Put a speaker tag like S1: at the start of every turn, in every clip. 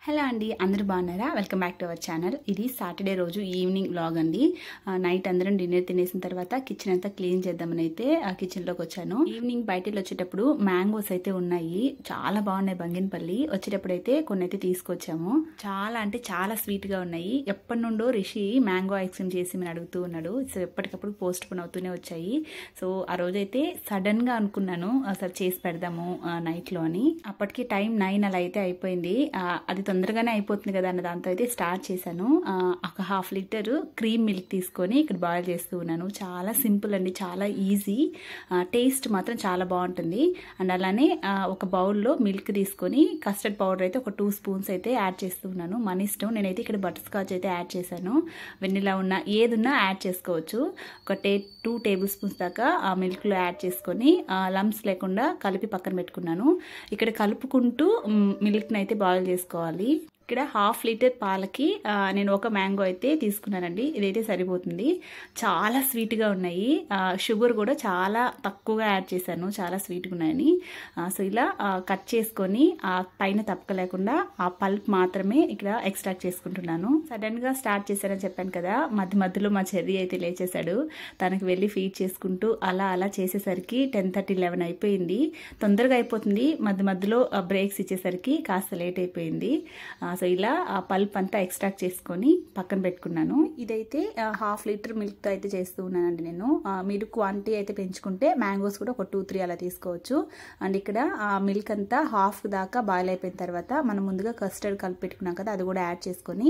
S1: Hello అండి, అందరూ బాగున్నారా? Welcome back to our channel. ఇది సాటర్డే రోజు ఈవినింగ్ వ్లాగ్ అండి. నైట్ అందరం డిన్నర్ తినేసిన తర్వాత కిచెన్ అంతా క్లీన్ చేద్దామని అయితే ఆ కిచెన్లోకి వచ్చాను. ఈవినింగ్ బయటకు వచ్చేటప్పుడు మ్యాంగోస్ అయితే ఉన్నాయి, చాలా బాగున్నాయి. బంగినపల్లి వచ్చేటప్పుడు అయితే కొన్ని అయితే తీసుకొచ్చాము. చాలా అంటే చాలా స్వీట్గా ఉన్నాయి. ఎప్పటి నుండో రిషి మ్యాంగో ఐస్ క్రీమ్ చేసి మేము అడుగుతూ ఉన్నాడు. సో ఎప్పటికప్పుడు పోస్ట్ పోన్ అవుతూనే వచ్చాయి. సో ఆ రోజైతే సడన్గా అనుకున్నాను అసలు చేసి పెడదాము నైట్లో అని. అప్పటికి టైం 9 అలా అయితే అయిపోయింది. అది తొందరగానే అయిపోతుంది కదా అన్న దాంతో అయితే స్టార్ట్ చేశాను. ఒక 1/2 లీటర్ క్రీమ్ మిల్క్ తీసుకొని ఇక్కడ బాయిల్ చేస్తూ ఉన్నాను. చాలా సింపుల్ అండి, చాలా ఈజీ. టేస్ట్ మాత్రం చాలా బాగుంటుంది. అండ్ అలానే ఒక బౌల్లో మిల్క్ తీసుకొని కస్టర్డ్ పౌడర్ అయితే ఒక 2 స్పూన్స్ అయితే యాడ్ చేస్తూ ఉన్నాను. మన ఇష్టం. నేనైతే ఇక్కడ బటర్ స్కాచ్ అయితే యాడ్ చేశాను. వెనిలా ఉన్నా ఏదున్నా యాడ్ చేసుకోవచ్చు. ఒక 2 టేబుల్ స్పూన్స్ దాకా ఆ మిల్క్లో యాడ్ చేసుకొని లంప్స్ లేకుండా కలిపి పక్కన పెట్టుకున్నాను. ఇక్కడ కలుపుకుంటూ మిల్క్ని అయితే బాయిల్ చేసుకోవాలి. ఇక్కడ 1/2 లీటర్ పాలకి నేను ఒక మ్యాంగో అయితే తీసుకున్నానండి. ఇదైతే సరిపోతుంది. చాలా స్వీట్గా ఉన్నాయి. షుగర్ కూడా చాలా తక్కువగా యాడ్ చేశాను, చాలా స్వీట్గా ఉన్నాయని. సో ఇలా కట్ చేసుకొని పైన తప్పక లేకుండా ఆ పల్ప్ మాత్రమే ఇక్కడ ఎక్స్ట్రాక్ట్ చేసుకుంటున్నాను. సడన్గా స్టార్ట్ చేశానని చెప్పాను కదా, మధ్య మధ్యలో మా చెర్రీ అయితే లేచేశాడు. తనకి వెళ్ళి ఫీడ్ చేసుకుంటూ అలా అలా చేసేసరికి 10:30, 11 అయిపోయింది. తొందరగా అయిపోతుంది. మధ్య మధ్యలో బ్రేక్స్ ఇచ్చేసరికి కాస్త లేట్ అయిపోయింది. సో ఇలా ఆ పల్ప్ అంతా ఎక్స్ట్రాక్ట్ చేసుకొని పక్కన పెట్టుకున్నాను. ఇదైతే 1/2 లీటర్ మిల్క్తో అయితే చేస్తూ ఉన్నానండి నేను. మీరు క్వాంటిటీ అయితే పెంచుకుంటే మ్యాంగోస్ కూడా ఒక 2-3 అలా తీసుకోవచ్చు. అండ్ ఇక్కడ ఆ మిల్క్ అంతా హాఫ్ దాకా బాయిల్ అయిపోయిన తర్వాత మనం ముందుగా కస్టర్డ్ కలిపి పెట్టుకున్నాం కదా, అది కూడా యాడ్ చేసుకొని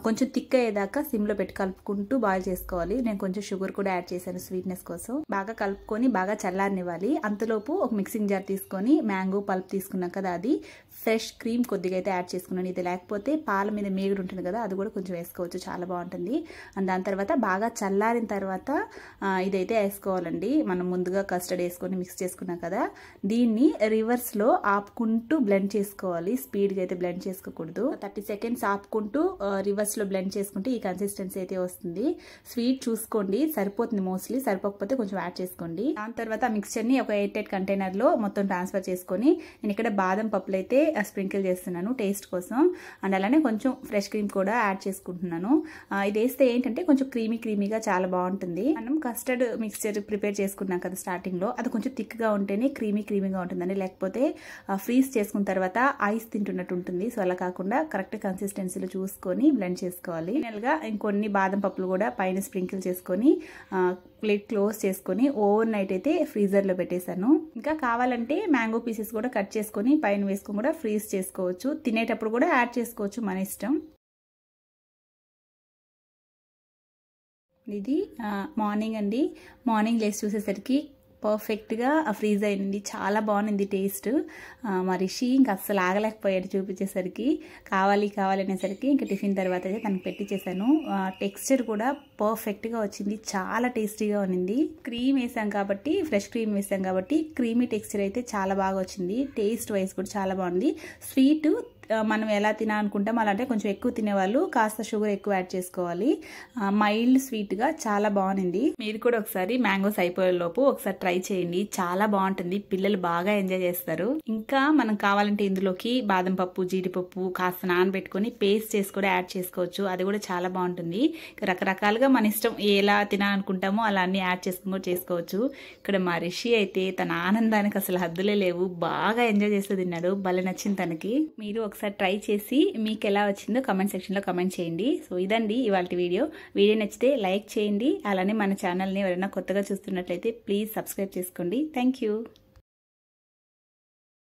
S1: కొంచెం థిక్ అయ్యేదాకా సిమ్లో పెట్టి కలుపుకుంటూ బాయిల్ చేసుకోవాలి. నేను కొంచెం షుగర్ కూడా యాడ్ చేశాను స్వీట్నెస్ కోసం. బాగా కలుపుకొని బాగా చల్లారనివ్వాలి. అంతలోపు ఒక మిక్సింగ్ జార్ తీసుకొని మ్యాంగో పల్ప్ తీసుకున్నాం కదా, అది ఫ్రెష్ క్రీమ్ కొద్దిగా అయితే యాడ్ చేసుకున్నాను. ఇది లేకపోతే పాల మీద మేగుడు ఉంటుంది కదా, అది కూడా కొంచెం వేసుకోవచ్చు, చాలా బాగుంటుంది. అండ్ దాని తర్వాత బాగా చల్లారిన తర్వాత ఇదైతే వేసుకోవాలండి. మనం ముందుగా కస్టర్డ్ వేసుకొని మిక్స్ చేసుకున్నాం కదా, దీన్ని రివర్స్లో ఆపుకుంటూ బ్లెండ్ చేసుకోవాలి. స్పీడ్గా అయితే బ్లెండ్ చేసుకోకూడదు. 30 సెకండ్స్ ఆపుకుంటూ రివర్స్లో బ్లెండ్ చేసుకుంటే ఈ కన్సిస్టెన్సీ అయితే వస్తుంది. స్వీట్ చూసుకోండి, సరిపోతుంది. మోస్ట్లీ సరిపోకపోతే కొంచెం యాడ్ చేసుకోండి. దాని తర్వాత మిక్స్చర్ని ఒక 8 కంటైనర్లో మొత్తం ట్రాన్స్ఫర్ చేసుకొని నేను ఇక్కడ బాదం పప్పులు అయితే స్ప్రింకిల్ చేస్తున్నాను టేస్ట్ కోసం. అండ్ అలానే కొంచెం ఫ్రెష్ క్రీమ్ కూడా యాడ్ చేసుకుంటున్నాను. ఇది వేస్తే ఏంటంటే కొంచెం క్రీమీగా చాలా బాగుంటుంది. మనం కస్టర్డ్ మిక్స్చర్ ప్రిపేర్ చేసుకున్నాం కదా స్టార్టింగ్లో, అది కొంచెం థిక్గా ఉంటేనే క్రీమీగా ఉంటుందండి. లేకపోతే ఫ్రీజ్ చేసుకున్న తర్వాత ఐస్ తింటున్నట్టు ఉంటుంది. సో అలా కాకుండా కరెక్ట్ కన్సిస్టెన్సీలో చూసుకొని బ్లెండ్ చేసుకోవాలి. ఫైనల్గా ఇంకొన్ని బాదం పప్పులు కూడా పైన స్ప్రింకిల్ చేసుకొని ప్లేట్ క్లోజ్ చేసుకొని ఓవర్ నైట్ అయితే ఫ్రీజర్లో పెట్టేశాను. ఇంకా కావాలంటే మ్యాంగో పీసెస్ కూడా కట్ చేసుకొని పైన వేసుకొని కూడా ఫ్రీజ్ చేసుకోవచ్చు. తినేటప్పుడు కూడా యాడ్ చేసుకోవచ్చు, మన ఇష్టం. ఇది మార్నింగ్ అండి. మార్నింగ్ లేచి చూసేసరికి పర్ఫెక్ట్గా ఫ్రీజ్ అయింది. చాలా బాగుంది టేస్ట్. మా రిషి ఇంకా అస్సలు ఆగలేకపోయాడు చూపించేసరికి. కావాలి అనేసరికి ఇంకా టిఫిన్ తర్వాత అయితే తనకు పెట్టించేసాను. టెక్స్చర్ కూడా పర్ఫెక్ట్గా వచ్చింది, చాలా టేస్టీగా ఉన్నింది. క్రీమ్ వేసాం కాబట్టి, ఫ్రెష్ క్రీమ్ వేసాం కాబట్టి క్రీమీ టెక్స్చర్ అయితే చాలా బాగా వచ్చింది. టేస్ట్ వైజ్ కూడా చాలా బాగుంది. స్వీట్ మనం ఎలా తినాలనుకుంటాం అలా, అంటే కొంచెం ఎక్కువ తినేవాళ్ళు కాస్త షుగర్ ఎక్కువ యాడ్ చేసుకోవాలి. మైల్డ్ స్వీట్గా చాలా బాగుంది. మీరు కూడా ఒకసారి మ్యాంగోస్ అయిపోయే లోపు ఒకసారి ట్రై చేయండి, చాలా బాగుంటుంది. పిల్లలు బాగా ఎంజాయ్ చేస్తారు. ఇంకా మనం కావాలంటే ఇందులోకి బాదం పప్పు, జీడిపప్పు కాస్త నానబెట్టుకొని పేస్ట్ చేసి కూడా యాడ్ చేసుకోవచ్చు, అది కూడా చాలా బాగుంటుంది. రకరకాలుగా మన ఇష్టం, ఎలా తినాలనుకుంటామో అలా అన్ని యాడ్ చేసుకుని కూడా చేసుకోవచ్చు. ఇక్కడ మా రిషి అయితే తన ఆనందానికి అసలు హద్దులే లేవు, బాగా ఎంజాయ్ చేస్తూ తిన్నాడు. భలే నచ్చింది తనకి. మీరు ఒకసారి ట్రై చేసి మీకు ఎలా వచ్చిందో కమెంట్ సెక్షన్లో కమెంట్ చేయండి. సో ఇదండి ఇవాళ వీడియో నచ్చితే లైక్ చేయండి. అలానే మన ఛానల్ని ఎవరైనా కొత్తగా చూస్తున్నట్లయితే ప్లీజ్ సబ్స్క్రైబ్ చేసుకోండి. Thank you.